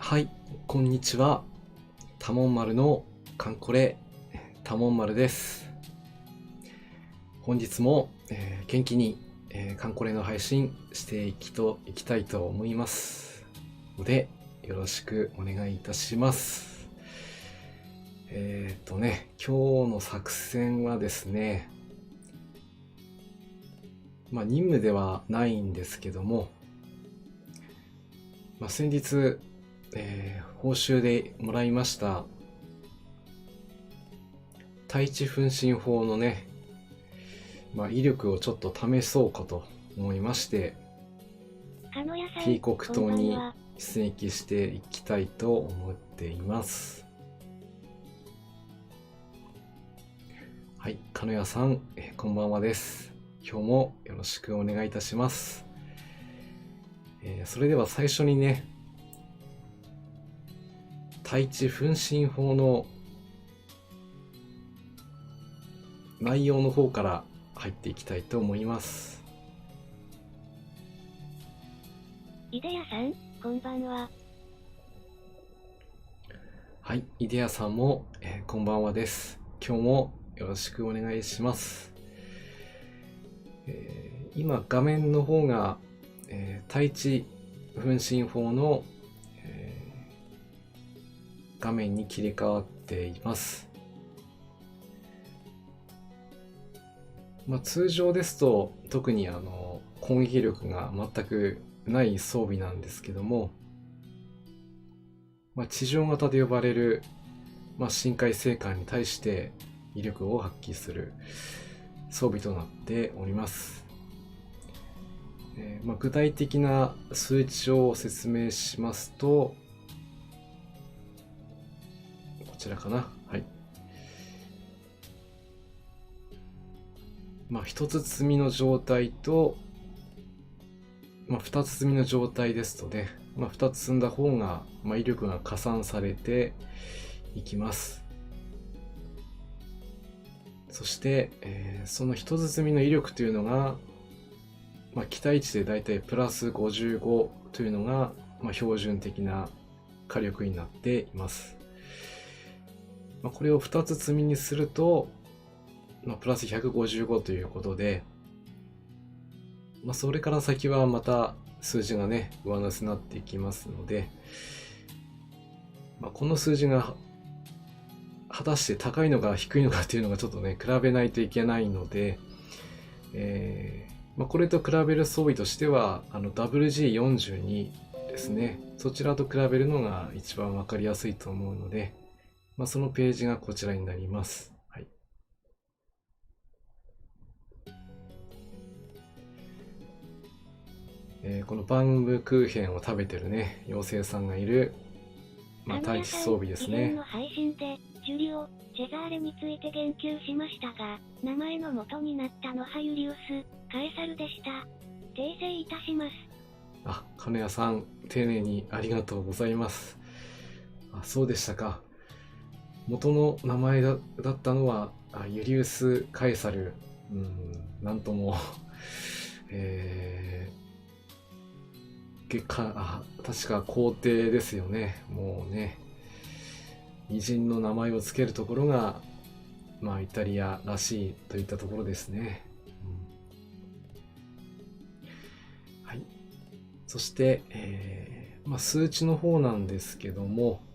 はい、こんにちは。タモン丸のカンコレ、タモン丸です。本日も、元気に、カンコレの配信していきたいと思いますので、よろしくお願いいたします。今日の作戦はですね、任務ではないんですけども、先日、報酬でもらいました対地分身法のね、威力をちょっと試そうかと思いまして、ピーコク島に出撃していきたいと思っています。はい、鹿屋さん、こんばんはです。今日もよろしくお願いいたします。それでは最初にね、対地分身法の内容の方から入っていきたいと思います。イデヤさん、こんばんは。はい、イデヤさんも、こんばんはです。今日もよろしくお願いします。今画面の方が、対地分身法の、画面に切り替わっています。通常ですと特に攻撃力が全くない装備なんですけども、地上型で呼ばれる、深海生還に対して威力を発揮する装備となっております。具体的な数値を説明しますと、こちらかな。はい。一つ積みの状態と、二つ積みの状態ですとね、二つ積んだ方が、威力が加算されていきます。そして、その一つ積みの威力というのが、期待値でだいたいプラス55というのが、標準的な火力になっています。これを2つ積みにすると、プラス155ということで、それから先はまた数字がね、上乗せになっていきますので、この数字が果たして高いのか低いのかっていうのがちょっとね、比べないといけないので、これと比べる装備としては、WG42 ですね。そちらと比べるのが一番わかりやすいと思うので、そのページがこちらになります。はい。このバンブクーヘンを食べてるね、妖精さんがいる、対地装備ですね。以前の配信で、ジュリオ、チェザーレについて言及しましたが、名前の元になったのはユリウス、カエサルでした。訂正いたします。鹿屋さん、丁寧にありがとうございます。そうでしたか。元の名前だったのはユリウス・カエサル。なんとも確か皇帝ですよね。もうね、偉人の名前を付けるところが、イタリアらしいといったところですね。はい。そして、数値の方なんですけども、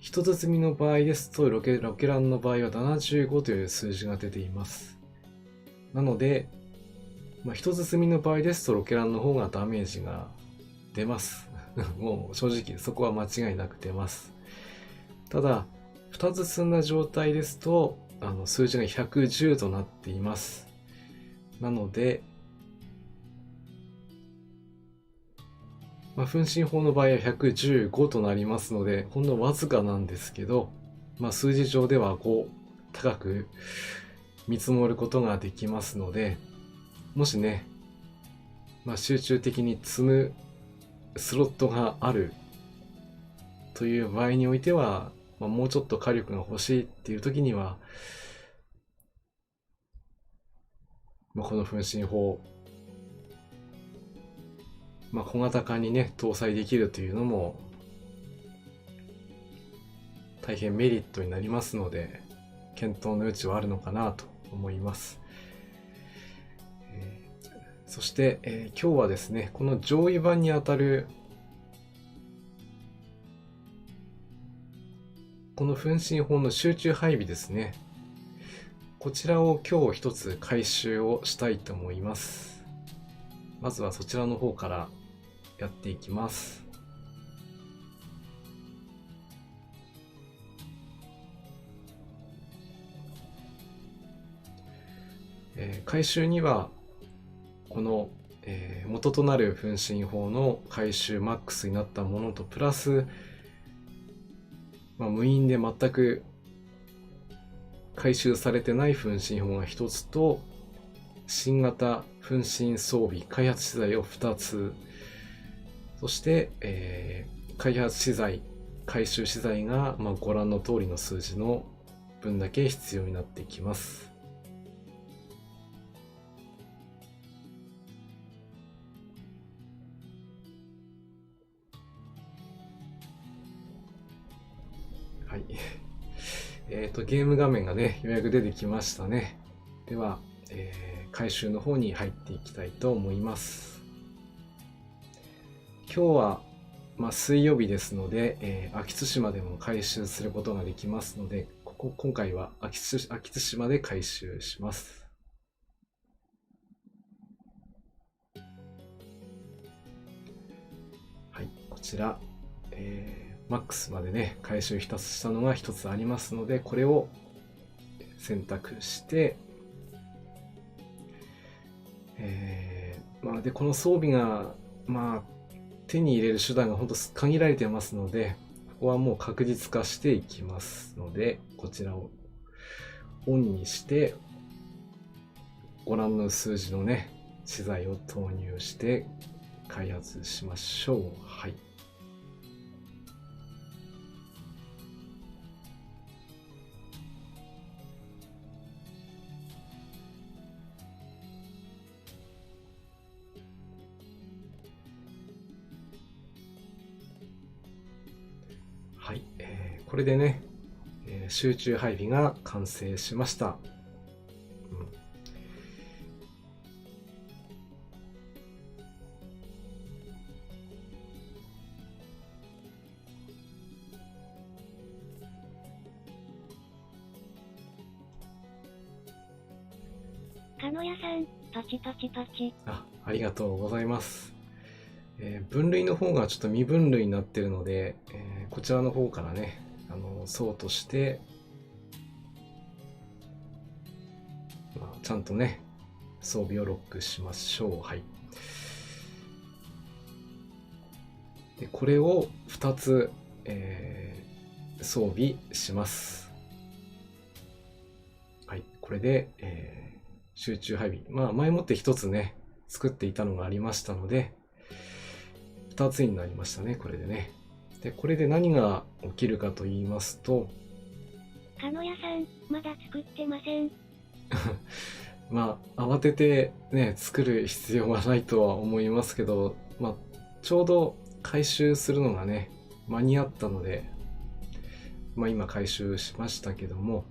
一つ積みの場合ですとロケランの場合は75という数字が出ています。なので、一つ積みの場合ですとロケランの方がダメージが出ます。もう正直そこは間違いなく出ます。ただ、二つ積んだ状態ですと数字が110となっています。なので、分身法の場合は115となりますので、ほんのわずかなんですけど、数字上では5高く見積もることができますので、もしね、集中的に積むスロットがあるという場合においては、もうちょっと火力が欲しいっていう時には、この分身法、小型化にね搭載できるというのも大変メリットになりますので、検討の余地はあるのかなと思います。そして、今日はですね、この上位版にあたるこの分身法の集中配備ですね。こちらを今日一つ回収をしたいと思います。まずはそちらの方からやっていきます。回収にはこの、元となる分身法の回収マックスになったものとプラス、無印で全く回収されてない分身法が1つと、新型分身装備開発資材を2つ、そして、開発資材回収資材が、ご覧の通りの数字の分だけ必要になってきます。はい。ゲーム画面がね、ようやく出てきましたね。では、回収の方に入っていきたいと思います。今日は、水曜日ですので、秋津島でも回収することができますので、今回は秋津島で回収します。はい、こちら、マックスまでね、回収したのが一つありますので、これを選択して、で、この装備が、手に入れる手段が本当限られてますので、ここはもう確実化していきますので、こちらをオンにして、ご覧の数字のね、資材を投入して開発しましょう。はい。はい、これでね、集中配備が完成しました。かのやさん、パチパチパチ。ありがとうございます。分類の方がちょっと未分類になっているので、こちらの方からね、そうとして、ちゃんとね、装備をロックしましょう。はい。で、これを2つ、装備します。はい。これで、集中配備。前もって1つね、作っていたのがありましたので、2つになりましたね、これでね。で、これで何が起きるかと言いますと、かのやさん、まだ作ってません。慌ててね、作る必要はないとは思いますけど、ちょうど回収するのがね、間に合ったので、今回収しましたけども、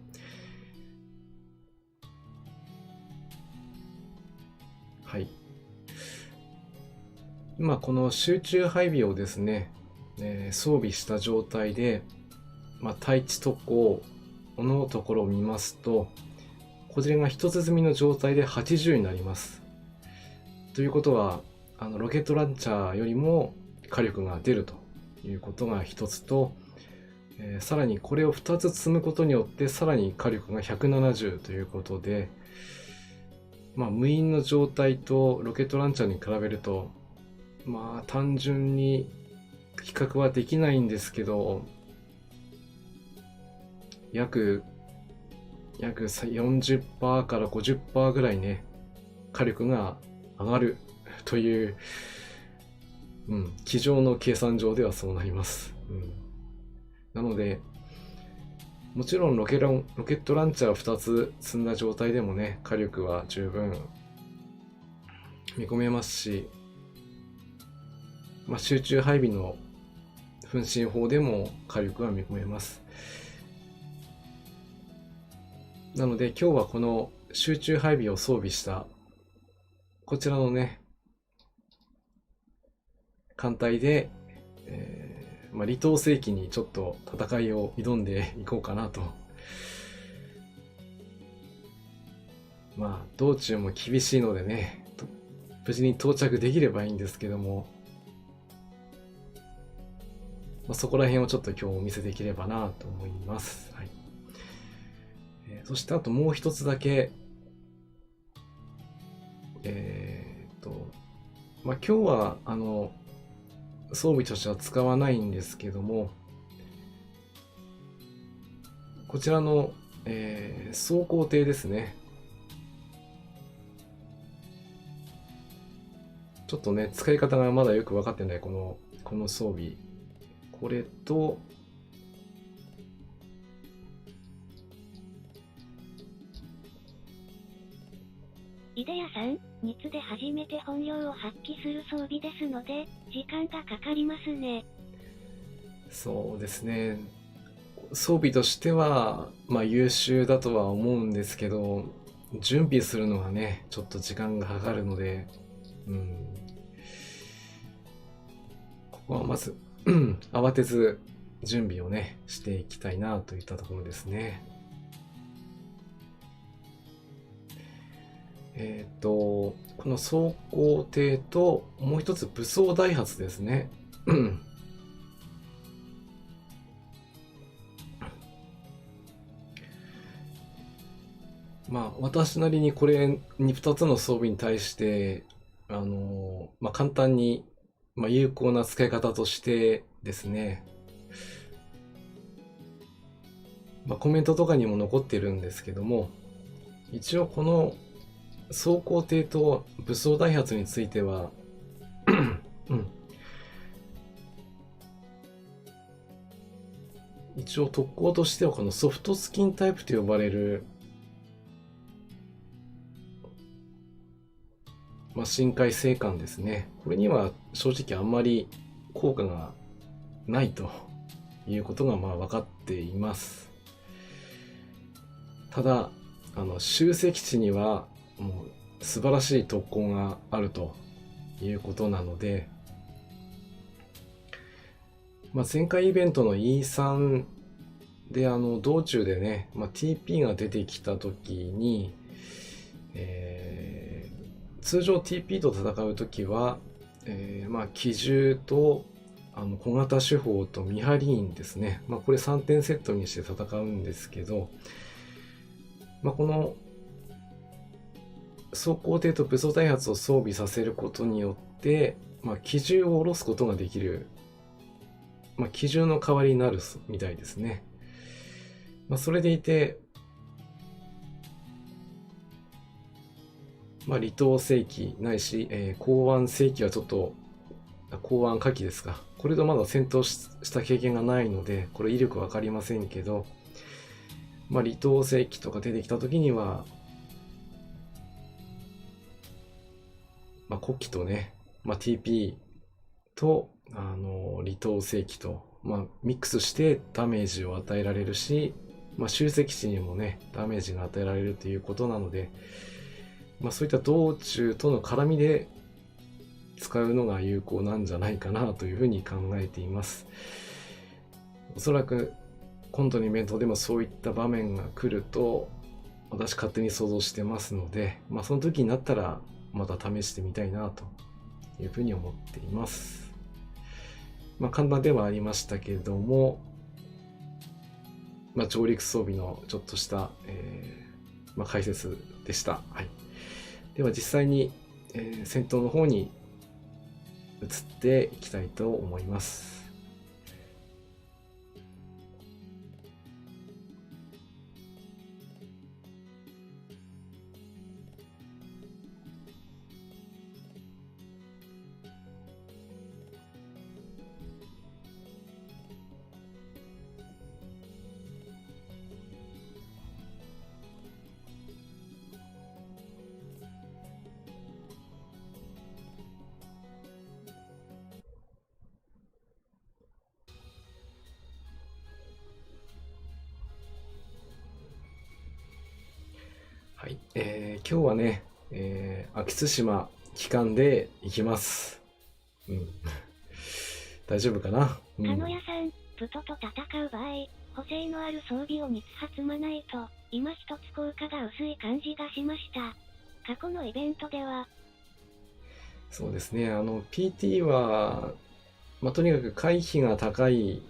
はい。今この集中配備をですね、装備した状態で、対地特攻のところを見ますと、こちらが一つ積みの状態で80になります。ということは、ロケットランチャーよりも火力が出るということが一つと、さらにこれを2つ積むことによってさらに火力が170ということで、無印の状態とロケットランチャーに比べると、単純に比較はできないんですけど、約40% から 50% ぐらいね、火力が上がるという、机上の計算上ではそうなります。なので、もちろんロケットランチャー2つ積んだ状態でもね、火力は十分見込めますし、集中配備の分身法でも火力は見込めます。なので今日はこの集中配備を装備したこちらのね、艦隊で、離島世紀にちょっと戦いを挑んでいこうかなと。道中も厳しいのでね、無事に到着できればいいんですけども、そこら辺をちょっと今日お見せできればなと思います。はい。そしてあともう一つだけ、今日は装備としては使わないんですけども、こちらの、装甲艇ですね。ちょっとね、使い方がまだよく分かってない、この装備。これと、イデヤさん、ニツで初めて本領を発揮する装備ですので、時間がかかりますね。そうですね。装備としては、優秀だとは思うんですけど、準備するのがね、ちょっと時間がかかるので、ここはまず、慌てず準備をね、していきたいなといったところですね。この装甲艇と、もう一つ武装ダイハツですね。私なりにこれに2つの装備に対して、簡単に、有効な使い方としてですね、コメントとかにも残ってるんですけども、一応この装甲艇と武装ダイハツについては、一応特攻としてはこのソフトスキンタイプと呼ばれる、深海星艦ですね。これには正直あんまり効果がないということが分かっています。ただ、集積地にはもう素晴らしい特攻があるということなので、前回イベントの E3 で道中でね、TP が出てきた時に、通常 TP と戦う時は、機銃と小型手法と見張り員ですね、これ3点セットにして戦うんですけど、この装甲艇と武装ダイハツを装備させることによって、機銃を下ろすことができる、機銃の代わりになるみたいですね。それでいて、離島世紀ないし、港湾世紀はちょっと、港湾火器ですか。これとまだ戦闘した経験がないので、これ威力わかりませんけど、離島世紀とか出てきた時には、国旗とね、TP と、離島世紀と、ミックスしてダメージを与えられるし、集積地にもね、ダメージが与えられるということなので、そういった道中との絡みで使うのが有効なんじゃないかなというふうに考えています。おそらく今度のイベントでもそういった場面が来ると私勝手に想像してますので、その時になったらまた試してみたいなというふうに思っています。簡単ではありましたけれども、上陸装備のちょっとした、解説でした。はい。では実際に、戦闘の方に移っていきたいと思います。はい、今日はね、秋津島帰還で行きます。うん。大丈夫かな。鹿野屋さん、プトと戦う場合、補正のある装備を2つ積まないと、今一つ効果が薄い感じがしました。過去のイベントでは。そうですね、PT は、とにかく回避が高い、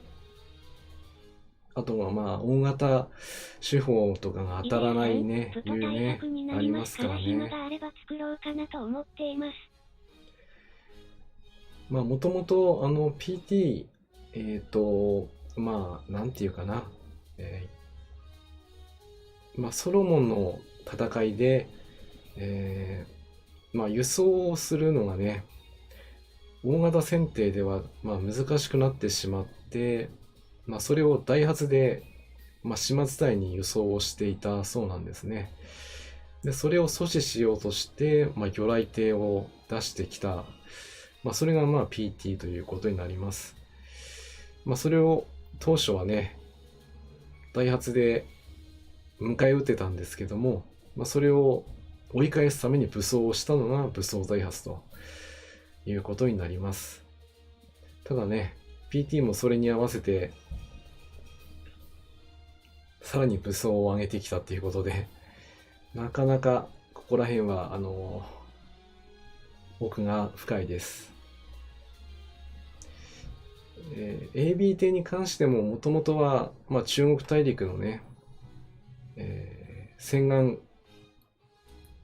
あとは大型手法とかが当たらないね、プトいうね対策に、なありまりますすからからね。暇があれば作ろうかなと思っています。もともとPT、なんていうかな、ソロモンの戦いで、輸送をするのがね、大型船艇では難しくなってしまって、それをダイハツで、島伝いに輸送をしていたそうなんですね。で、それを阻止しようとして、魚雷艇を出してきた。それがPT ということになります。それを当初はね、ダイハツで迎え撃ってたんですけども、それを追い返すために武装をしたのが武装ダイハツということになります。ただね、PT もそれに合わせて、さらに武装を上げてきたっていうことで、なかなかここら辺は、奥が深いです。AB 艇に関してももともとは、中国大陸のね、沿岸、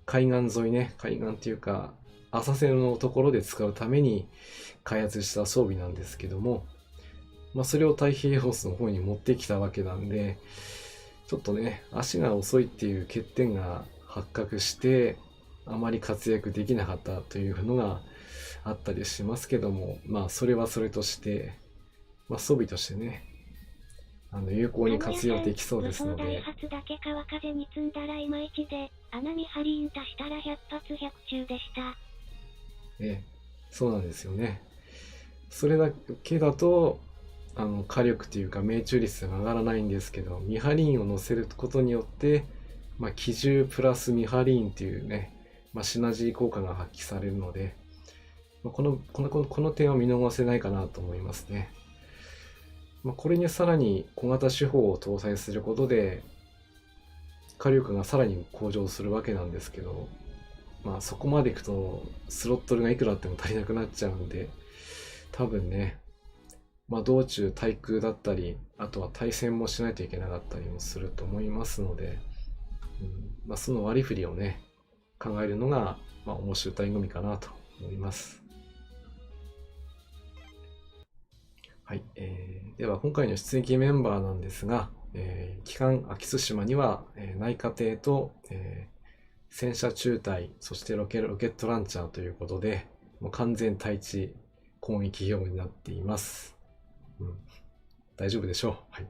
海岸沿いね、海岸っていうか、浅瀬のところで使うために開発した装備なんですけども、それを太平洋の方に持ってきたわけなんで、ちょっとね、足が遅いっていう欠点が発覚して、あまり活躍できなかったというのがあったりしますけども、それはそれとして、装備としてね、有効に活用できそうですので。武装ダイハツだけ川風に積んだらいまいちで、穴見ハリーン足したら100発100中でした。そうなんですよね。それだけだと、火力というか命中率が上がらないんですけど、ミハリーンを乗せることによって、機銃プラスミハリーンというね、シナジー効果が発揮されるので、この点は見逃せないかなと思いますね。これにさらに小型手法を搭載することで、火力がさらに向上するわけなんですけど、そこまでいくとスロットルがいくらあっても足りなくなっちゃうんで、多分ね、道中対空だったり、あとは対戦もしないといけなかったりもすると思いますので、その割り振りをね、考えるのが、面白い醍醐味かなと思います。はい、では今回の出撃メンバーなんですが、帰還秋津島には、内科艇と、戦車中隊、そしてロケットランチャーということで、もう完全対地攻撃用になっています。大丈夫でしょう。はい。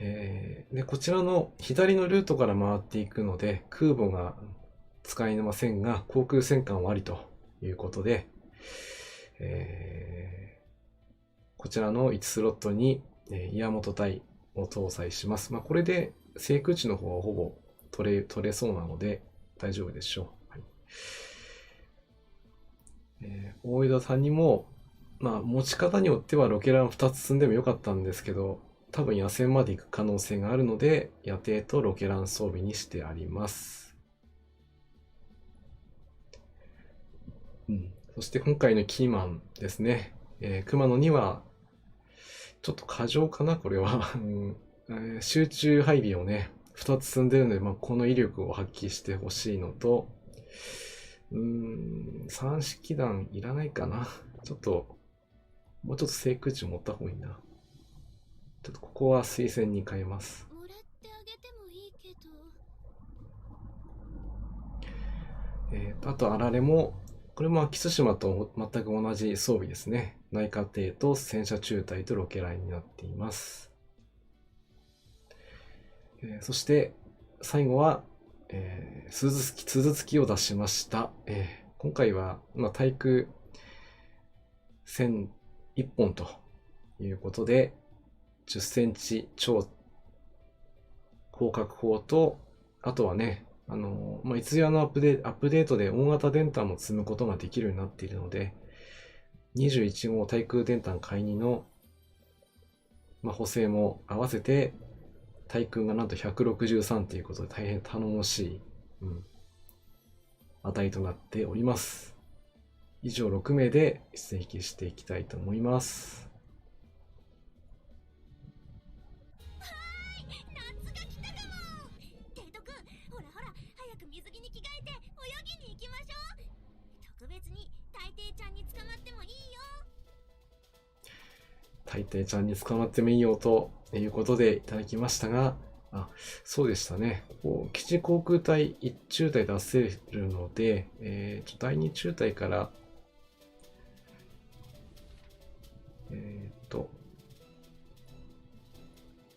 で、こちらの左のルートから回っていくので、空母が使えませんが、航空戦艦はありということで、こちらの1スロットに、岩本隊を搭載します。これで、制空地の方はほぼ取れそうなので、大丈夫でしょう。はい。大枝さんにも、持ち方によってはロケラン2つ積んでもよかったんですけど、多分野戦まで行く可能性があるので、野艇とロケラン装備にしてあります。そして今回のキーマンですね。熊野には、ちょっと過剰かな、これは。集中配備をね、2つ積んでるので、この威力を発揮してほしいのと、3式弾いらないかな。ちょっと、もうちょっと制空値を持った方がいいな。ちょっとここは推薦に変えます。もらってあげてもいいけど。あと、あられも、これも秋津島と全く同じ装備ですね。内科艇と戦車中隊とロケラインになっています。そして、最後は、鈴突きを出しました。今回は、対空戦1本ということで、10センチ超広角砲とあとはね、いつやのアップデートで大型電炭も積むことができるようになっているので、21号対空電炭買い2の、補正も合わせて、対空がなんと163ということで大変頼もしい、値となっております。以上6名で出撃していきたいと思います。夏が来たかも。テイト君、ほらほら、早く水着に着替えて泳ぎに行きましょう。特別に大抵ちゃんに捕まってもいいよ。大抵ちゃんに捕まってもいいよということでいただきましたが、そうでしたね。基地航空隊1中隊出せるので、第2中隊から、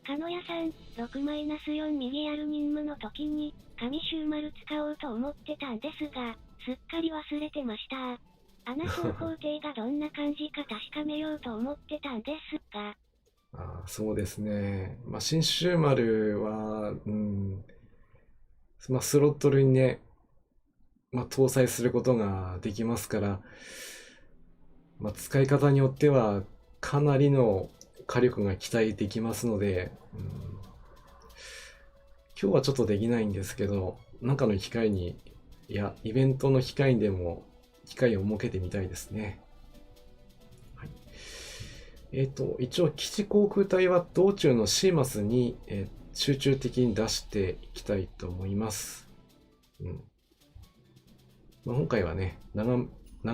鹿野屋さん、6-4右やる任務の時に、紙シューマル使おうと思ってたんですが、すっかり忘れてました。穴走行程がどんな感じか確かめようと思ってたんですが。そうですね。新シューマルは、スロットルにね、搭載することができますから、使い方によってはかなりの火力が期待できますので、今日はちょっとできないんですけど、なんかの機会に、イベントの機会にでも機会を設けてみたいですね。はい、一応基地航空隊は道中のシーマスに、集中的に出していきたいと思います。今回はね、長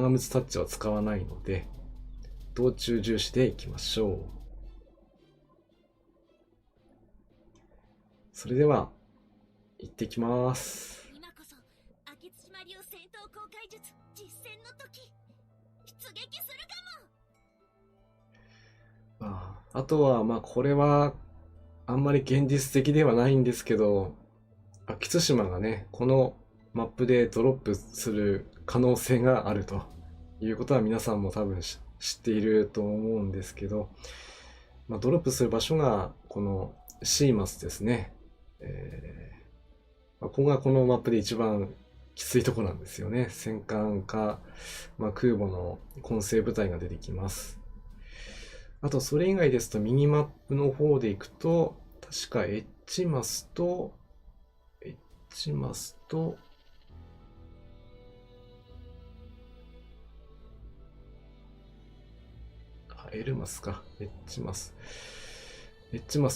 ムツタッチは使わないので、道中重視でいきましょう。それでは、行ってきます。今こそ、秋津島流戦闘公開術実践の時、出撃するかも。あとは、これは、あんまり現実的ではないんですけど、秋津島がね、このマップでドロップする可能性があるということは皆さんも多分知っていると思うんですけど、ドロップする場所がこのシーマスですね。ここがこのマップで一番きついとこなんですよね。戦艦か、空母の混成部隊が出てきます。あとそれ以外ですとミニマップの方で行くと、確かエッジマスとエルマスか。エッジマス。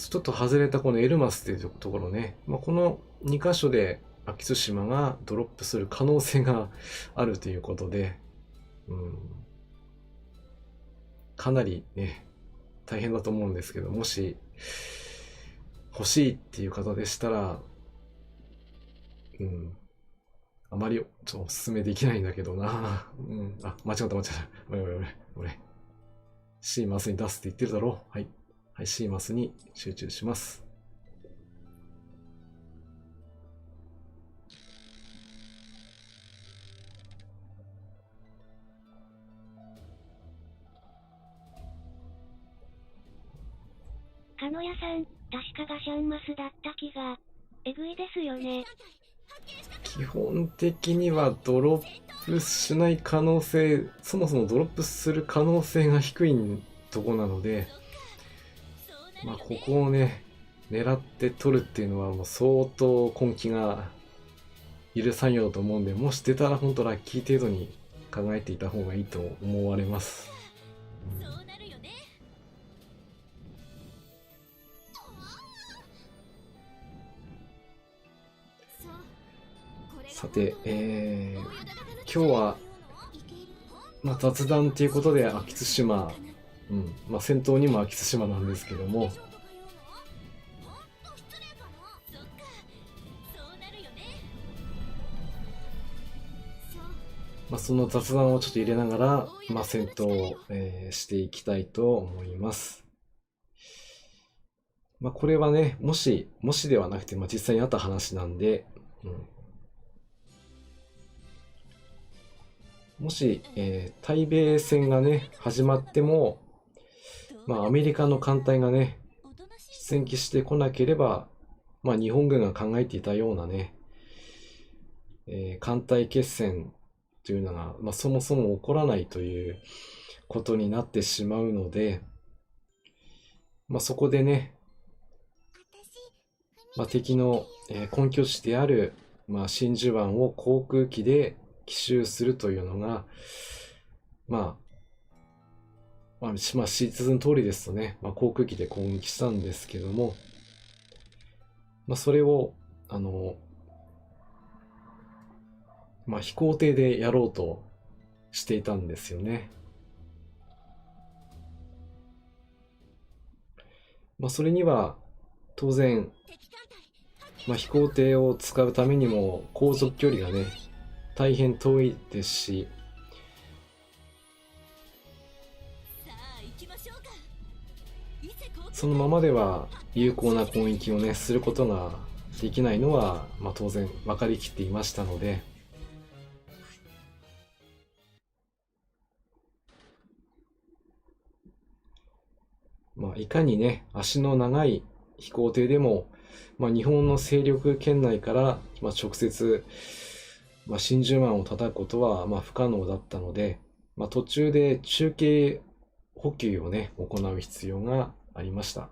ちょっと外れたこのエルマスっていうところね。この2箇所で秋津島がドロップする可能性があるということで、かなりね、大変だと思うんですけど、もし欲しいっていう方でしたら、あまりちょっとお勧めできないんだけどな。間違った。俺。シーマスに出すって言ってるだろう。はい、シーマスに集中します。鹿野屋さん、確かガシャンマスだった気が、えぐいですよね。基本的にはドロップしない可能性、そもそもドロップする可能性が低いとこなので、ここをね、狙って取るっていうのはもう相当根気がいる作業だと思うんで、もし出たら本当ラッキー程度に考えていた方がいいと思われます。さて、今日は、雑談っていうことで秋津島、戦闘にも秋津島なんですけども、その雑談をちょっと入れながら、戦闘を、していきたいと思います。これはね、もしではなくて、実際にあった話なんで、もし、対米戦がね、始まっても、アメリカの艦隊がね、出撃してこなければ、まあ日本軍が考えていたようなね、艦隊決戦というのが、まあ、そもそも起こらないということになってしまうので、まあ、そこでね、まあ、敵の根拠地である、まあ、真珠湾を航空機で奇襲するというのが、シーズン通りですとね、まあ、航空機で攻撃したんですけども、まあ、それを、まあ、飛行艇でやろうとしていたんですよね。まあ、それには当然、まあ、飛行艇を使うためにも航続距離がね、大変遠いですし、そのままでは有効な攻撃をね、することができないのは、まあ、当然分かりきっていましたので、まあ、いかにね、足の長い飛行艇でも、まあ、日本の勢力圏内から、まあ、直接、まあ、真珠湾を叩くことは、まあ、不可能だったので、まあ、途中で中継補給をね、行う必要がありました。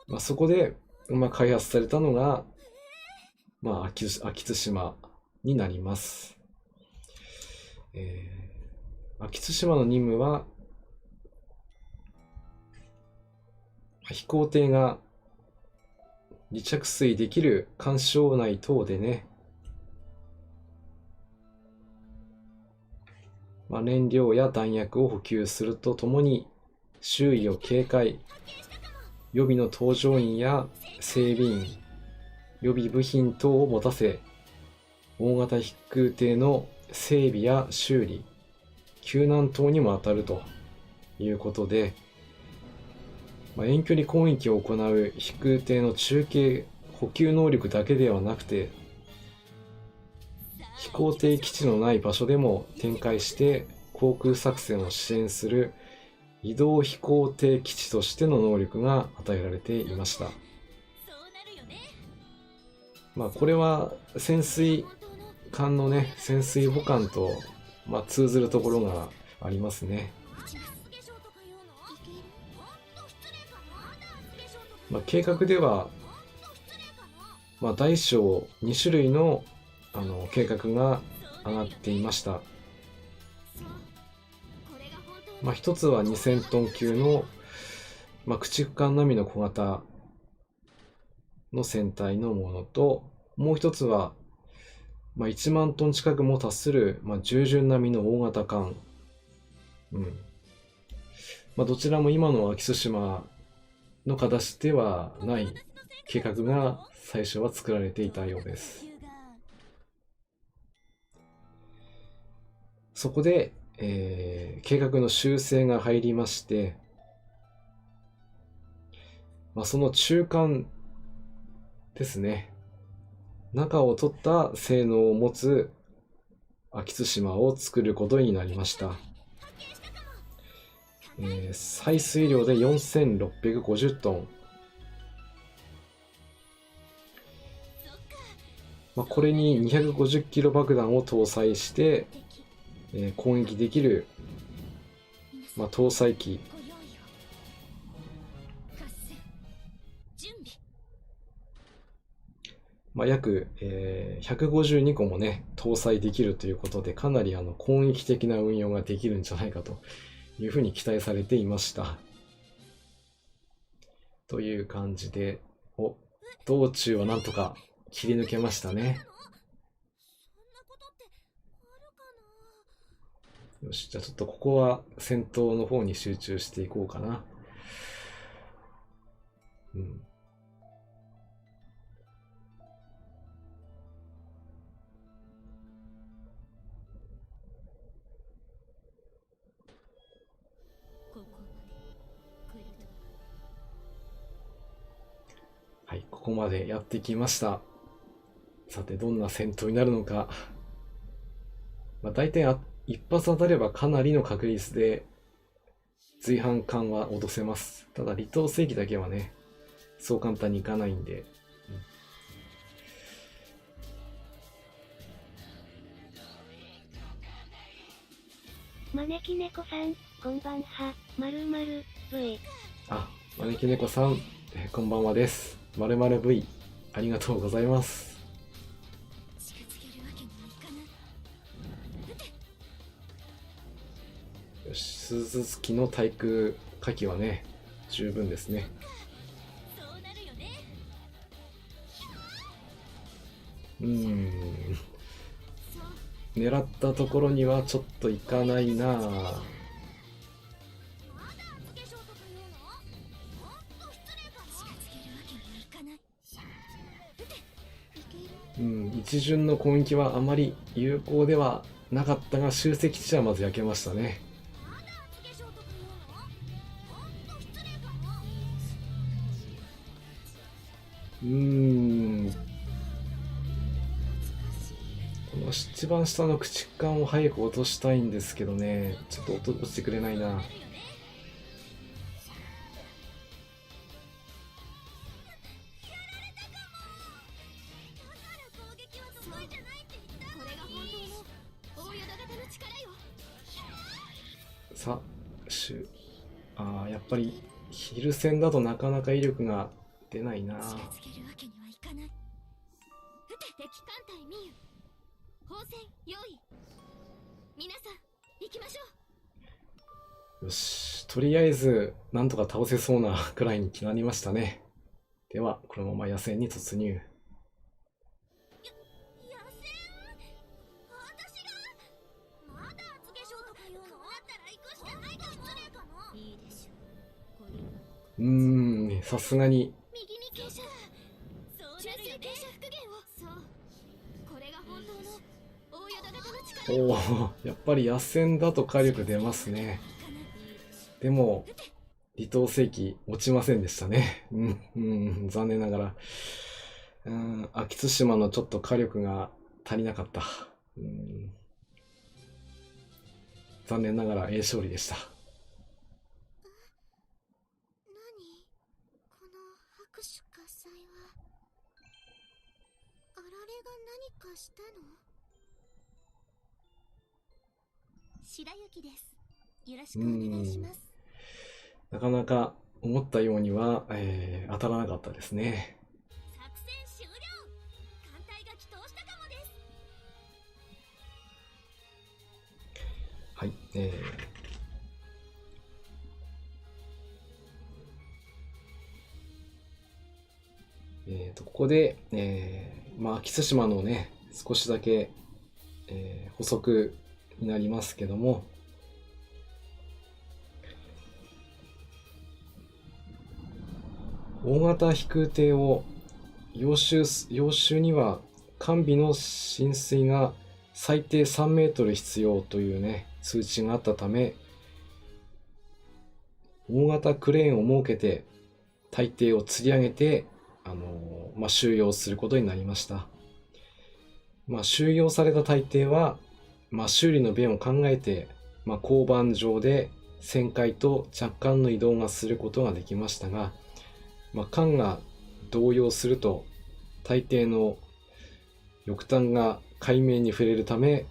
まあ、そこで、まあ、開発されたのが、まあ、秋津島になります。秋津島の任務は、飛行艇が離着水できる環礁内等でね、まあ、燃料や弾薬を補給するとともに、周囲を警戒、予備の搭乗員や整備員、予備部品等を持たせ、大型飛空艇の整備や修理、救難等にも当たるということで、まあ、遠距離攻撃を行う飛空艇の中継補給能力だけではなくて、飛行艇基地のない場所でも展開して航空作戦を支援する移動飛行艇基地としての能力が与えられていました。まあこれは潜水艦のね、潜水母艦と、まあ、通ずるところがありますね。まあ、計画では、まあ、大小2種類の計画が上がっていました。まあ、一つは2000トン級の、まあ、駆逐艦並みの小型の船体のものと、もう一つは、まあ、1万トン近くも達する、まあ、従順並みの大型艦。まあ、どちらも今の秋津島の形ではない計画が最初は作られていたようです。そこで、計画の修正が入りまして、まあ、その中間ですね、中を取った性能を持つ秋津島を作ることになりました。採水量で4650トン。まあ、これに250キロ爆弾を搭載して、攻撃できる、まあ、搭載機。まあ、約、152個もね、搭載できるということで、かなり攻撃的な運用ができるんじゃないかというふうに期待されていました。という感じで、道中はなんとか切り抜けましたね。よし、じゃあちょっとここは戦闘の方に集中していこうかな。はい、ここまでやってきました。さて、どんな戦闘になるのか。まあ、大体一発当たればかなりの確率で随伴艦は落とせます。ただ離島世紀だけはね、そう簡単にいかないんで、招き猫さん、こんばんは、〇〇 V。あ、招き猫さん、こんばんはです。〇〇 V、ありがとうございます。近づけるわけにはいかない。よし、鈴木の対空火器はね、十分ですね。そうなるよね。そう。狙ったところにはちょっといかないなぁ。まだ厚化粧とか言うの？もっと失礼かも。近づけるわけにはいかない。いける？一巡の攻撃はあまり有効ではなかったが、集積地はまず焼けましたね。まだ厚化粧とか言うの？もっと失礼かも。この一番下の駆逐艦を早く落としたいんですけどね、ちょっと落ちてくれないな。さあ、やっぱり昼戦だとなかなか威力が出ないな。近づけるわけにはいかない。敵艦隊ミユ、砲戦用意。皆さん行きましょよし、とりあえずなんとか倒せそうなくらいになりましたね。ではこのまま野戦に突入。う。野戦？私がまだ厚化粧とか言うの？だったら行くしかないかも。失礼かも。いいでしょう。さすがに右に傾斜。そうなるよね。傾斜復元を。そう。これが本当の大淀型の力。やっぱり野戦だと火力出ますね。でも離島世紀落ちませんでしたね。残念ながら。秋津島のちょっと火力が足りなかった。残念ながら A 勝利でした。何？この拍手喝采は。あられが何かしたの？白雪です。よろしくお願いします。なかなか思ったようには、当たらなかったですね。作戦終了。艦隊が帰投したかもです。はい、ここで、秋津島のね、少しだけ、補足になりますけども、大型飛空艇を要収には艦尾の浸水が最低3メートル必要というね、通知があったため、大型クレーンを設けて大艇を吊り上げて、収容することになりました。収容された大艇は、修理の便を考えて、甲板上で旋回と着艦の移動がすることができましたが、艦が動揺すると大抵の翼端が海面に触れるため、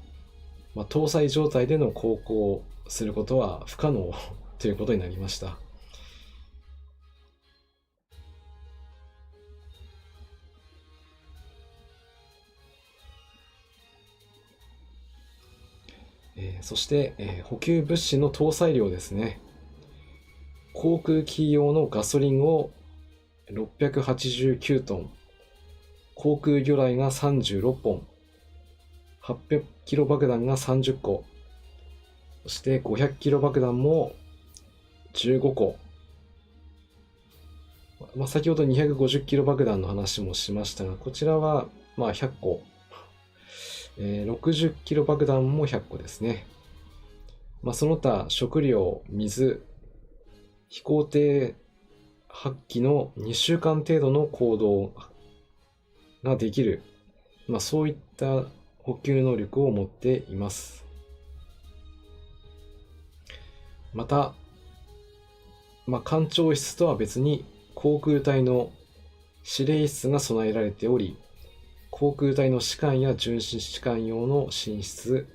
搭載状態での航行をすることは不可能ということになりました。そして、補給物資の搭載量ですね。航空機用のガソリンを689トン、航空魚雷が36本、800キロ爆弾が30個、そして500キロ爆弾も15個、先ほど250キロ爆弾の話もしましたが、こちらは100個、60キロ爆弾も100個ですね。その他食料、水、飛行艇8機の2週間程度の行動ができる、そういった補給能力を持っています。また、艦長室とは別に航空隊の司令室が備えられており、航空隊の士官や巡視士官用の寝室、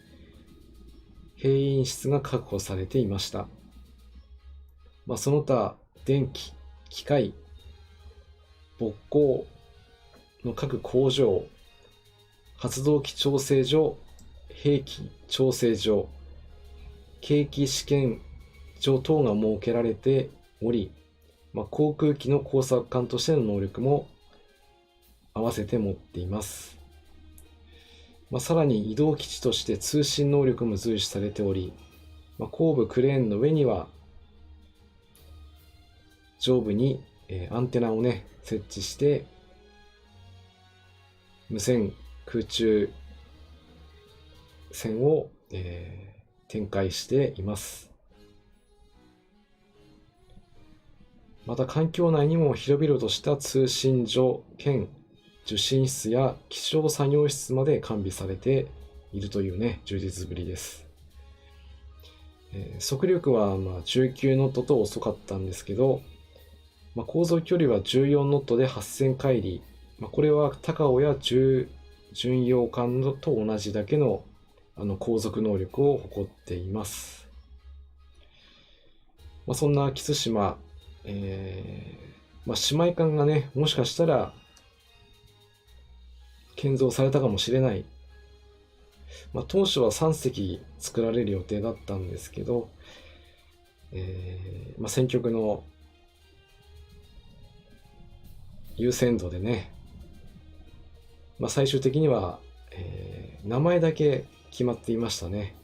兵員室が確保されていました。その他、電気、機械、木工の各工場、発動機調整所、兵器調整所、計器試験所等が設けられており、航空機の工作官としての能力も合わせて持っています。さらに移動基地として通信能力も随視されており、後部クレーンの上には上部にアンテナをね設置して無線空中線を、展開しています。また環境内にも広々とした通信所兼受信室や気象作業室まで完備されているというね充実ぶりです。速力は19ノットと遅かったんですけど、航続距離は14ノットで8000海里、これは高尾や巡洋艦と同じだけの航続能力を誇っています。そんな杵島、姉妹艦がねもしかしたら建造されたかもしれない。当初は3隻作られる予定だったんですけど、戦局の優先度でね、最終的には、名前だけ決まっていましたね。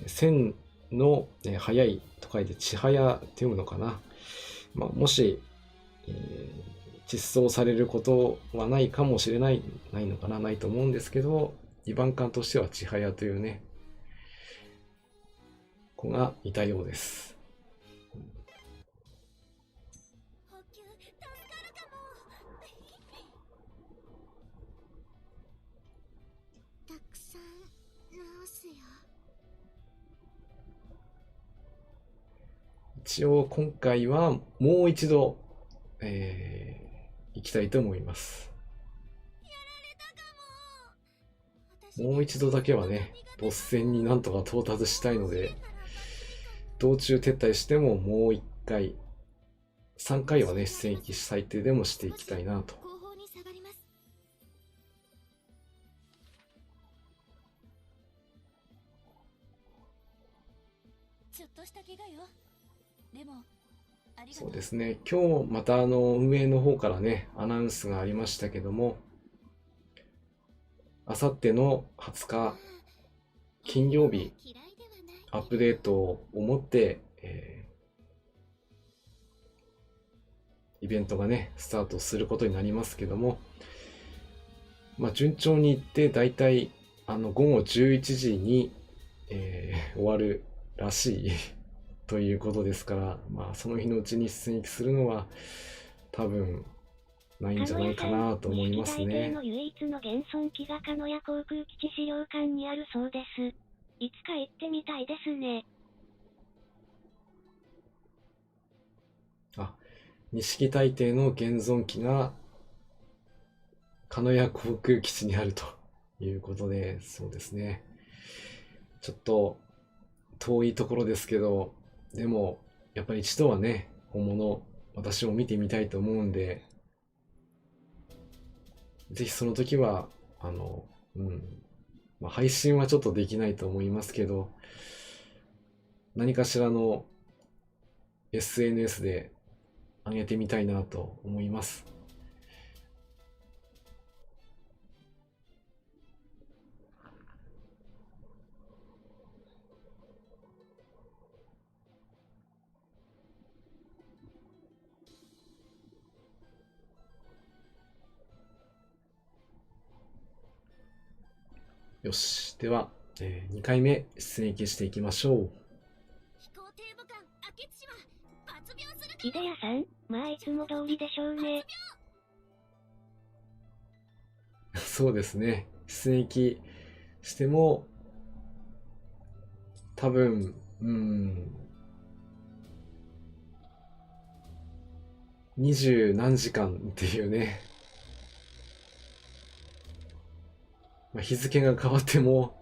千の、早いと書いて千早って読むのかな。もし、実装されることはないかもしれない、ないのかな、ないと思うんですけど、2番艦としては千早というね、子がいたようです。補給助かるかも。たくさん直すよ。一応今回はもう一度、行きたいと思います。もう一度だけはね、ボス戦になんとか到達したいので、道中撤退してももう一回、3回はね、出撃最低でもしていきたいなと。後方に下がります。ちょっとした怪我よ。でもありがとう。そうですね、今日また運営の方からね、アナウンスがありましたけども、あさっての20日、金曜日、アップデートをもって、イベントがね、スタートすることになりますけども、順調にいって、だいたい午後11時に、終わるらしいということですから、その日のうちに出撃するのは多分ないんじゃないかなと思いますね。の唯一の現存機が鹿屋航空基地資料館にあるそうです。いつか行ってみたいですね。錦大帝の現存機が鹿屋航空基地にあるということで、そうですね。ちょっと遠いところですけど、でもやっぱり一度はね、本物、私も見てみたいと思うんで、ぜひその時は、配信はちょっとできないと思いますけど、何かしらの SNS で上げてみたいなと思います。よし。では、2回目出撃していきましょう。飛行艇母艦明津島発病するか。秀谷さん、いつも通りでしょうね。そうですね。出撃しても、多分、20何時間っていうね、日付が変わっても、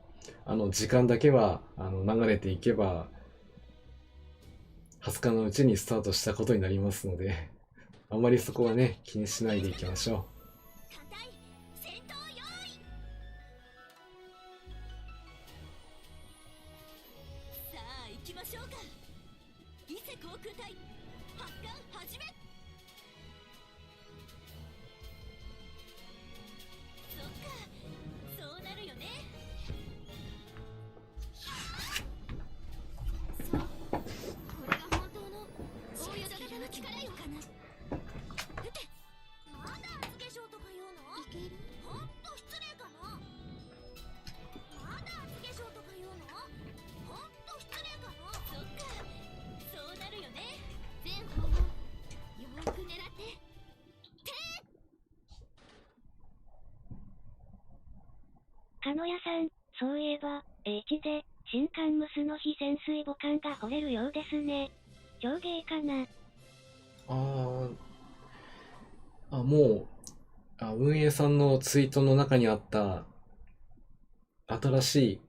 時間だけは、流れていけば、20日のうちにスタートしたことになりますので、あまりそこはね、気にしないでいきましょ艦隊戦闘用意。さあ行きましょうか。伊勢航空隊発艦始め。そっか、そうなるよね。そう、これが本当の大淀型の力よ。うて、まだ厚化粧とか言うの？いける？ほんと失礼かな。まだ厚化粧とか言うの？ほんと失礼かな。そっか、そうなるよね。全方向よーく狙って。鹿野屋さん、そういえば、H で、新艦ムスの非潜水母艦が掘れるようですね。上芸かな。う。もう、運営さんのツイートの中にあった、新しい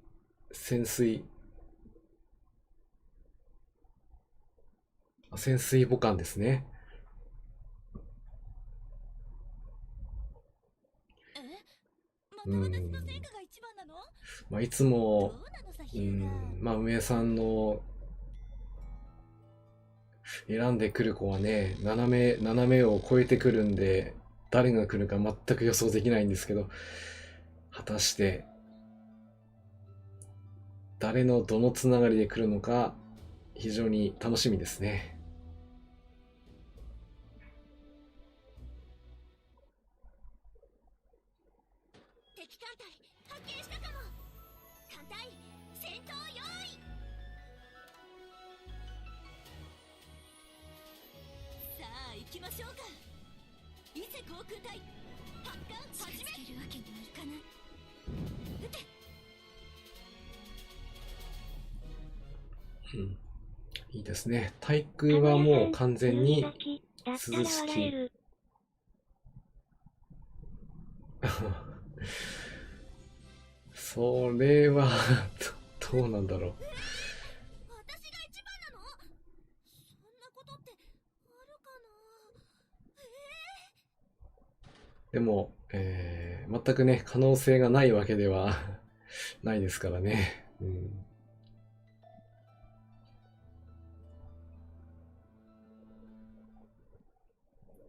潜水母艦ですね。また私の成果が一番なの？いつども、うなのさ、ヒューガ。運営さんの選んでくる子はね、斜めを超えてくるんで、誰が来るか全く予想できないんですけど、果たして、誰のどのつながりで来るのか、非常に楽しみですね。敵艦隊発見したかも。艦隊戦闘用意。さあ行きましょうか。伊勢航空隊発艦始め。近づけるわけにはいかない。撃て。いいですね。対空はもう完全に涼しき。それはどうなんだろう。私が一番なの？そんなことってあるかな。でも、全くね、可能性がないわけではないですからね。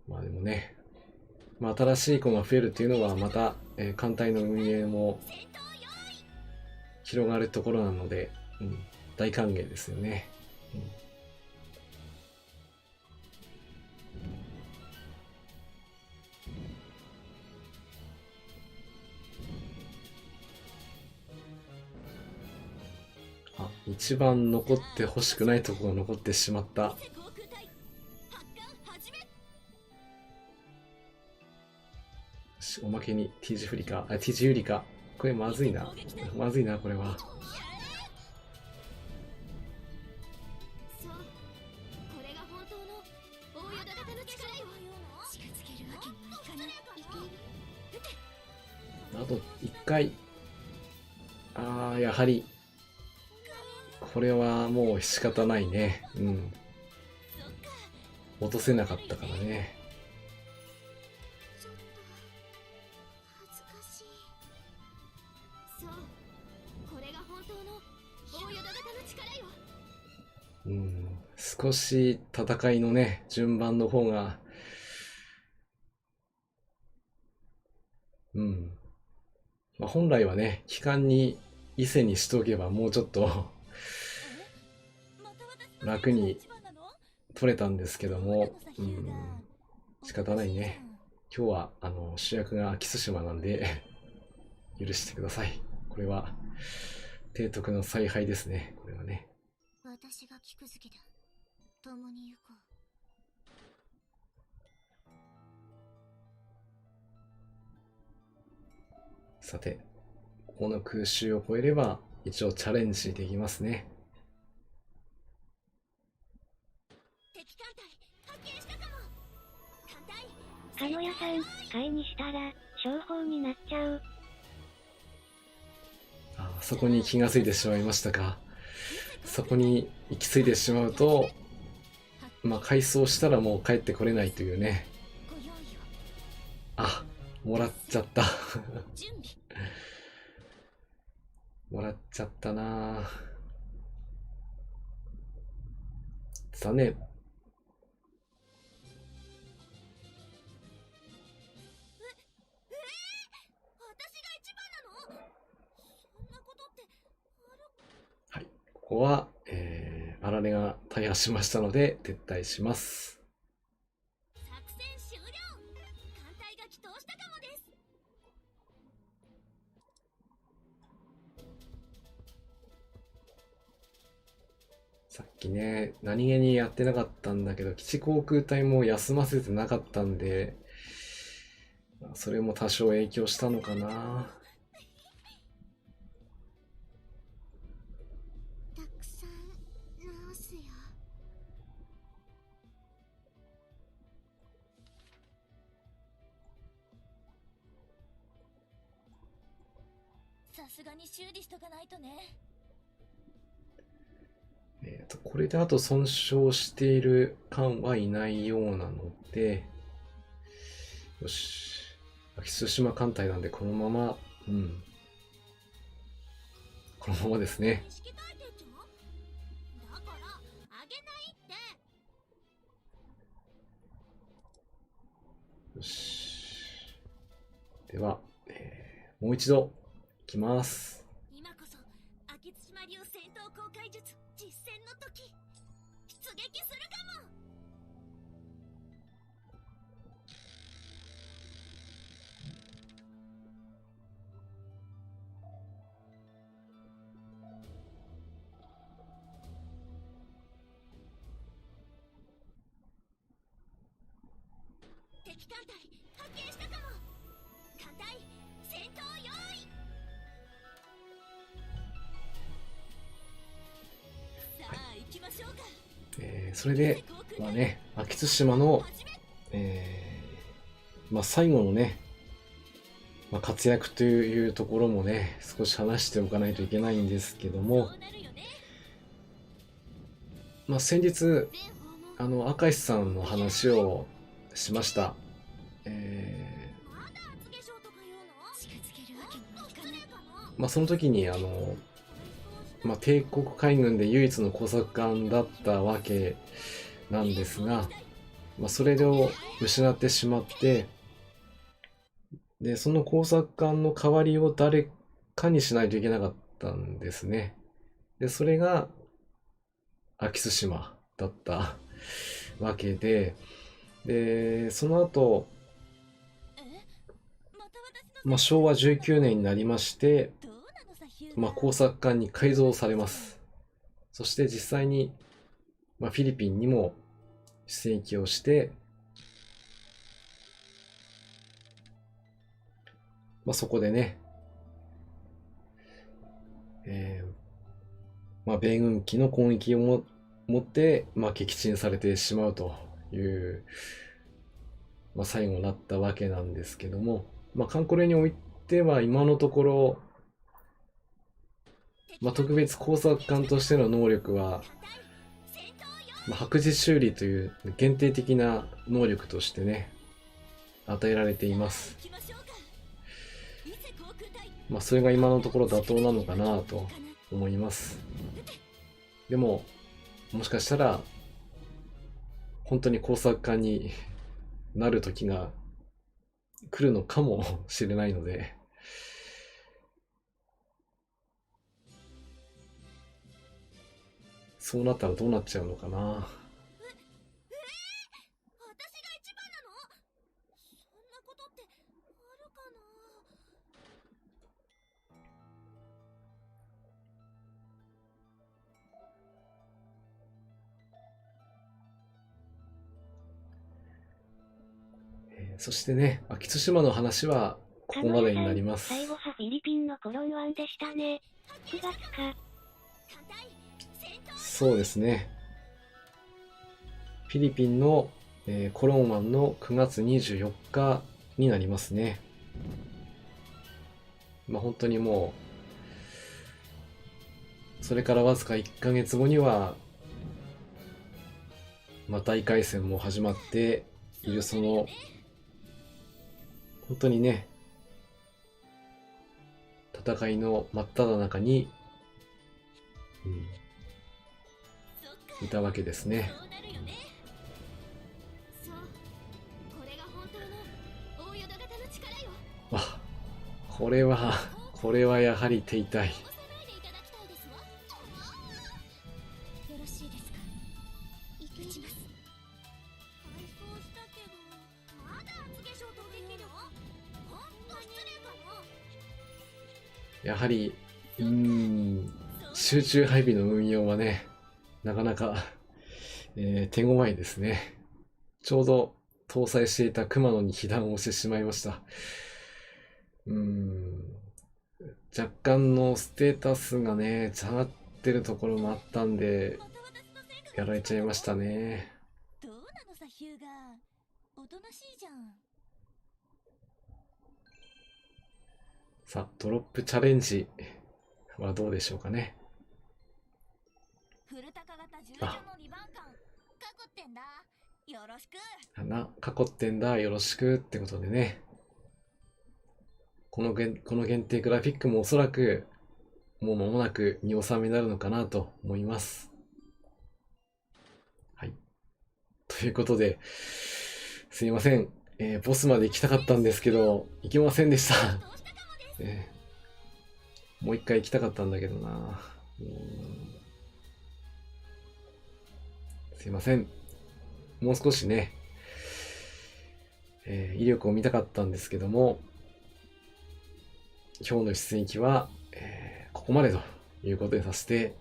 まあでもね、新しい子が増えるっていうのはまた、艦隊の運営も広がるところなので、大歓迎ですよね。一番残ってほしくないところが残ってしまった。おまけに T 字フリか、T 字ユリか。これまずいな。まずいな、これは。そう、これが本当の大淀型の力よ。近づけるわけにはいかない。あと1回。やはり、これはもう仕方ないね。落とせなかったからね。ちょっと恥ずかしい。そう、これが本当の大淀型の力よ。少し戦いのね、順番の方が、本来はね、期間に伊勢にしとけばもうちょっと楽に取れたんですけども、仕方ないね。今日は主役がキス島なんで許してください。これは提督の采配ですね。これはね。私が菊月だ。共に行こう。さて、ここの空襲を超えれば一応チャレンジできますね。敵艦隊発見したかも。さん、買いにしたら、商法になっちゃう。あ、そこに気がついてしまいましたか。そこに行き着いてしまうと、改装したらもう帰ってこれないというね。ご用意を。あ、もらっちゃった。準備。もらっちゃったな。残念。私が一番なの？そんなことってある？はい。ここは、あられが大破しましたので、撤退します。作戦終了。艦隊が帰投したかもです。さっきね、何気にやってなかったんだけど、基地航空隊も休ませてなかったんで、それも多少影響したのかな。たくさん直すよ。さすがに修理しとかないとね。これであと損傷している艦はいないようなので、よし。秋津島艦隊なんでこのまま、このままですね。意識変えてんじゃん。だからあげないって。よし。では、もう一度、いきます。今こそ秋津島流戦闘公開術実践の時。出撃するかも。敵艦隊発見したかも。艦隊戦闘用意。さあ行きましょうか。それで、秋津島の、最後のね、活躍というところもね、少し話しておかないといけないんですけども、先日、明石さんの話をしました。その時に帝国海軍で唯一の工作艦だったわけなんですが、それを失ってしまって、で、その工作艦の代わりを誰かにしないといけなかったんですね。で、それが秋津島だったわけで、で、その後、昭和19年になりまして、工作艦に改造されます。そして実際に、フィリピンにも出撃をして、そこでね、米軍機の攻撃をもって、撃沈されてしまうという、最後になったわけなんですけども、カンコレにおいては今のところ、特別工作艦としての能力は、白磁修理という限定的な能力としてね、与えられています。それが今のところ妥当なのかなと思います。でも、もしかしたら、本当に工作艦になる時が来るのかもしれないので、そうなったらどうなっちゃうのかな。私が一番なの？そんなことってあるかな。そしてね、秋津島の話はここまでになります。最後はフィリピンのコロン湾でしたね。9月か。そうですね。フィリピンの、コロン湾の9月24日になりますね。本当にもう、それからわずか1ヶ月後には、大回戦も始まっている、その、本当にね、戦いの真っ只中に、いたわけですね。そうなるよね。そう、これが本当の大淀型の力よ。これはやはり手痛い。押さないでいただきたいですわ。よろしいですか。打ちます。改装したけど、まだ厚化粧とできるの？ほんと失礼かな。やはり、集中配備の運用はね、なかなか、手強いですね。ちょうど搭載していた熊野に被弾をしてしまいました。若干のステータスがね、下がってるところもあったんで、やられちゃいましたね。どうなのさ、ヒューガー。おとなしいじゃん。さあ、ドロップチャレンジはどうでしょうかね。フルタカ型従順の2番艦、かこってんだ。よろしく。囲ってんだ、よろしくってことでね。この限定グラフィックもおそらく、もう間もなく見納めになるのかなと思います。はい。ということで、すいません。ボスまで行きたかったんですけど、行けませんでした。もう一回行きたかったんだけどな。すいません。もう少しね、威力を見たかったんですけども、今日の出撃は、ここまでということでさせて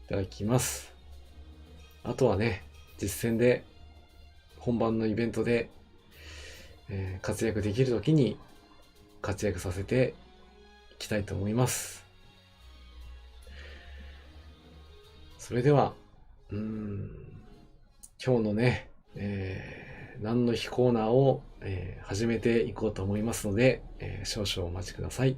いただきます。あとはね、実戦で本番のイベントで、活躍できるときに活躍させていきたいと思います。それでは、今日のね、何の日コーナーを、始めていこうと思いますので、少々お待ちください。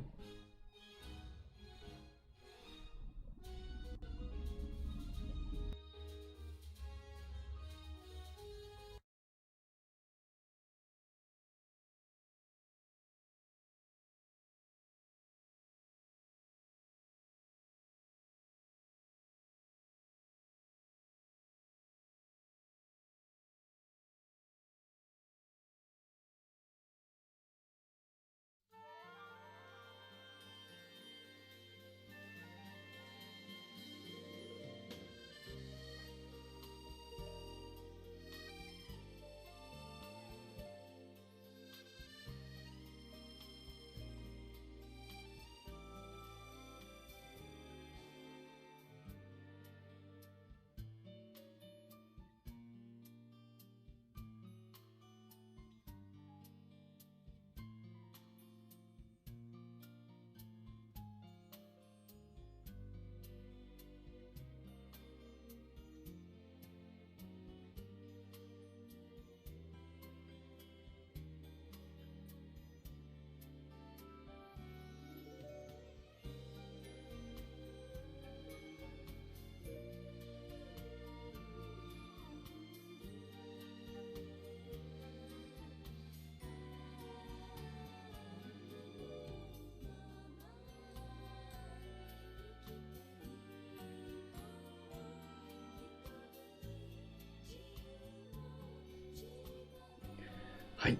はい、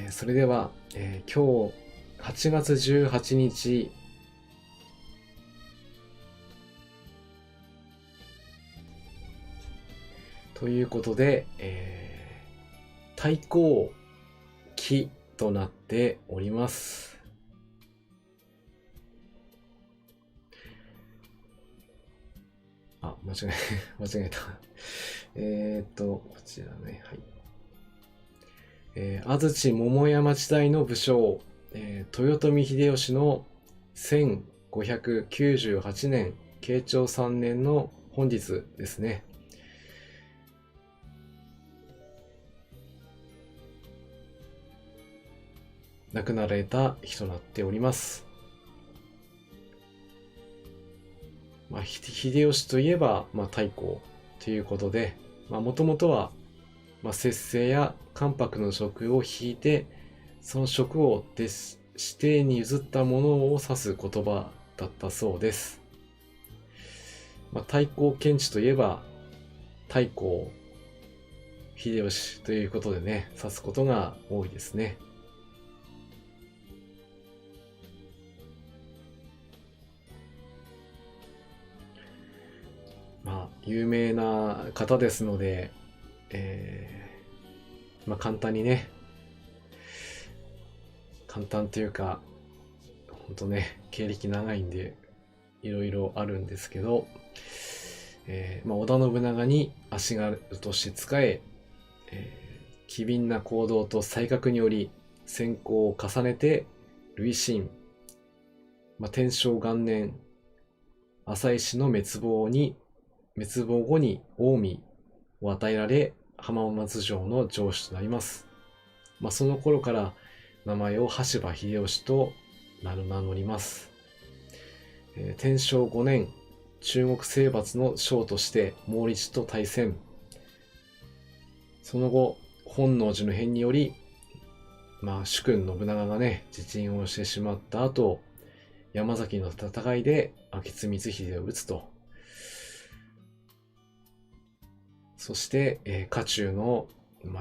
それでは、今日8月18日ということで、対抗期となっております。間違えた。こちらね、はい。安土桃山時代の武将、豊臣秀吉の1598年、慶長3年の本日ですね。亡くなられた日となっております。秀吉といえば、太閤ということで、もともとは、節制や関白の職を引いて、その職を指定に譲ったものを指す言葉だったそうです。太閤検地といえば、太閤秀吉ということでね、指すことが多いですね。有名な方ですので、簡単にね、簡単というか、ほんとね、経歴長いんで、いろいろあるんですけど、織田信長に足軽として仕え、機敏な行動と才覚により戦功を重ねて累進、天正元年浅井氏の滅亡後に近江を与えられ浜松城の城主となります。その頃から名前を羽柴秀吉と名乗ります。天正5年中国征伐の将として毛利氏と対戦。その後本能寺の変により主君信長がね自陣をしてしまった後、山崎の戦いで明智光秀を討つと。そして、家中の、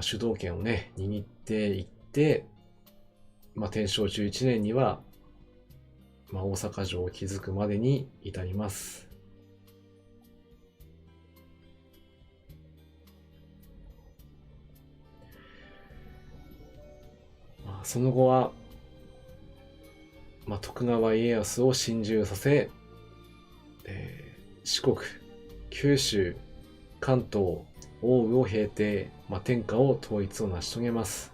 主導権をね握っていって、天正11年には、大阪城を築くまでに至ります。その後は、徳川家康を心中させ、四国、九州、関東、奥羽を平定、天下を統一を成し遂げます。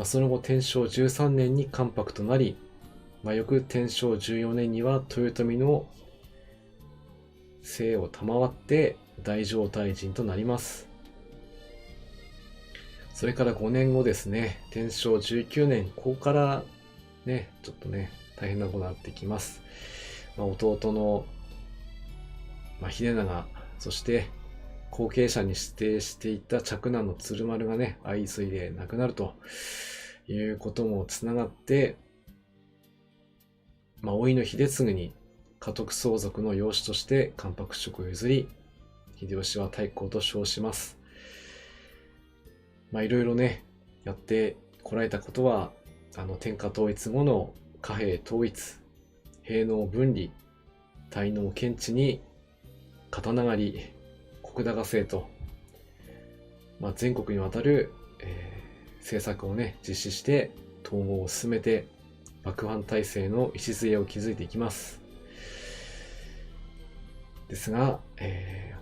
その後天正13年に関白となり、翌天正14年には豊臣の姓を賜って大乗大臣となります。それから5年後ですね、天正19年、ここからね、ちょっとね、大変なことになってきます。弟の、秀長、そして後継者に指定していた嫡男の鶴丸がね、相次いで亡くなるということもつながって、甥の秀次に家督相続の養子として関白職を譲り、秀吉は太閤と称します。いろいろね、やってこられたことは、天下統一後の貨幣統一、兵農分離、滞納検地に刀狩り、石高制と、全国にわたる、政策をね、実施して統合を進めて、幕藩体制の礎を築いていきます。ですが、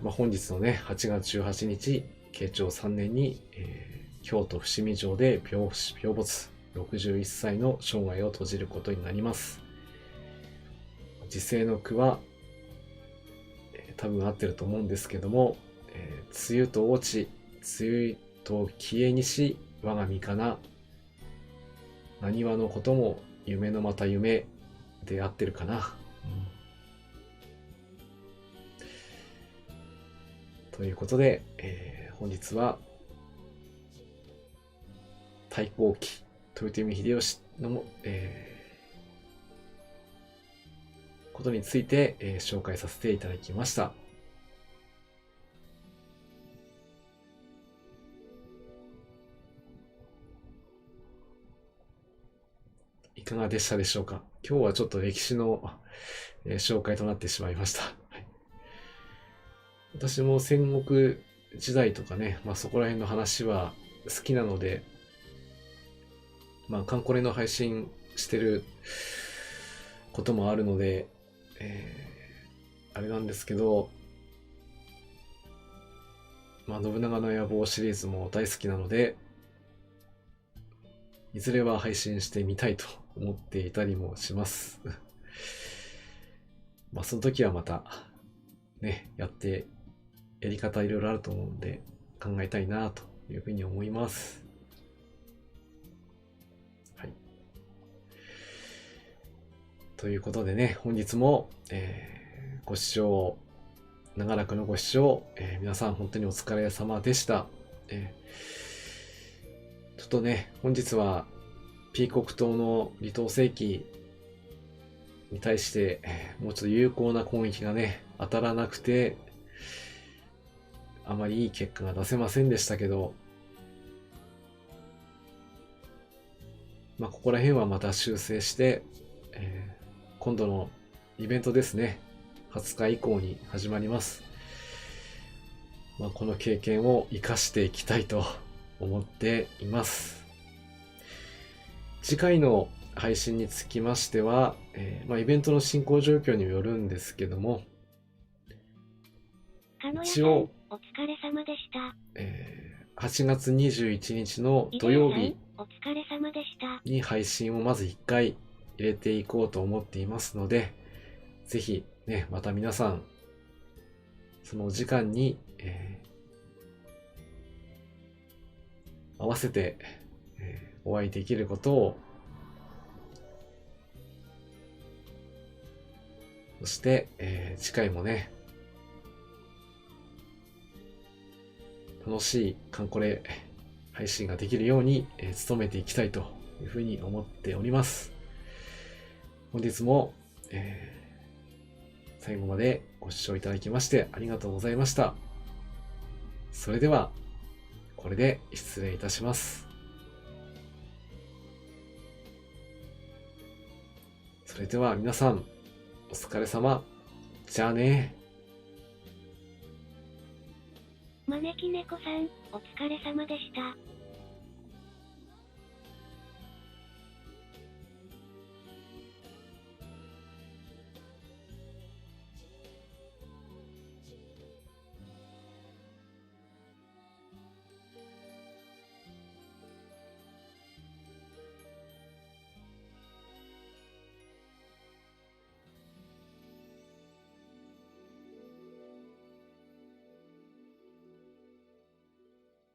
本日のね、8月18日、慶長3年に、京都伏見城で病没、61歳の生涯を閉じることになります。時世の句は、多分合ってると思うんですけども、梅雨と落ち、梅雨と消えにし、我が身かな。何話のことも夢のまた夢で合ってるかな。ということで、本日は太閤記豊臣秀吉の、ことについて、紹介させていただきました。いかがでしたでしょうか。今日はちょっと歴史の、紹介となってしまいました。はい、私も戦国時代とかね、そこら辺の話は好きなので、カンコレの配信してることもあるので、あれなんですけど、信長の野望シリーズも大好きなので、いずれは配信してみたいと思っていたりもします。その時はまたね、やり方いろいろあると思うんで考えたいなというふうに思います。はい。ということでね、本日も、ご視聴、長らくのご視聴、皆さん本当にお疲れ様でした。ちょっとね、本日はピーコク島の離島世紀に対して、もうちょっと有効な攻撃がね、当たらなくて、あまりいい結果が出せませんでしたけど、ここら辺はまた修正して、今度のイベントですね、20日以降に始まります。この経験を生かしていきたいと思っています。次回の配信につきましては、イベントの進行状況にもよるんですけども、一応、お疲れ様でした。8月21日の土曜日お疲れ様でした。に配信をまず1回入れていこうと思っていますので、ぜひね、また皆さん、その時間に、合わせて、お会いできることを、そして、次回もね、楽しいカンコレ配信ができるように、努めていきたいというふうに思っております。本日も、最後までご視聴いただきましてありがとうございました。それでは、これで失礼いたします。それでは皆さん、お疲れ様。じゃあね。招き猫さん、お疲れ様でした。